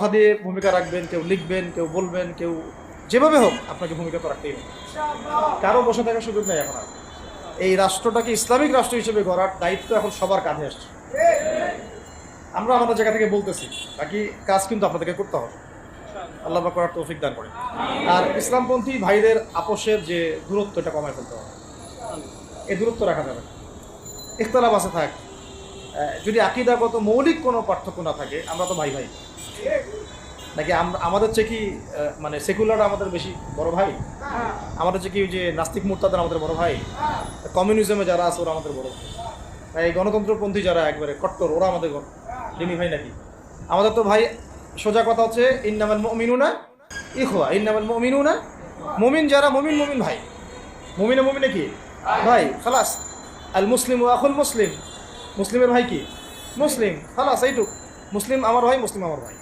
কথা দিয়ে ভূমিকা রাখবেন, কেউ লিখবেন, কেউ বলবেন, কেউ যেভাবে হোক আপনাকে ভূমিকা তো রাখতেই হবে। কারো বসে থাকার সুযোগ নেই এখন আর। এই রাষ্ট্রটাকে ইসলামিক রাষ্ট্র হিসেবে গড়ার দায়িত্ব এখন সবার কাঁধে আসছে। আমরা আমাদের জায়গা থেকে বলতেছি, বাকি কাজ কিন্তু আপনাদেরকে করতে হবে। আল্লাহ পাক করার তৌফিক দান করে। আর ইসলামপন্থী ভাইদের আপোষের যে দূরত্ব, এটা কমায় ফেলতে হবে। এই দূরত্ব রাখা যাবে না। ইখতিলাফ আছে থাক, যদি আকীদাগত মৌলিক কোনো পার্থক্য না থাকে, আমরা তো ভাই ভাই। নাকি আমাদের চেয়ে কি মানে সেকুলার আমাদের বেশি বড় ভাই? আমাদের চেয়ে কি যে নাস্তিক মুরতাদের আমাদের বড় ভাই? কমিউনিজমে যারা আছে ওরা আমাদের বড় ভাই? এই গণতন্ত্রপন্থী যারা একবারে কট্টর, ওরা আমাদের দিনী ভাই নাকি? আমাদের তো ভাই, সোজা কথা হচ্ছে ইন্নামাল মুমিনুনা ইখওয়া, ইন্নামাল মুমিনুনা, মুমিন যারা মুমিন, মুমিন ভাই। মুমিনে মুমিনে কি ভাই, খালাস। আল মুসলিম ওয়া আখুল মুসলিম, মুসলিমের ভাই কি মুসলিম, খালাস, এইটুক। মুসলিম আমার ভাই, মুসলিম আমার ভাই।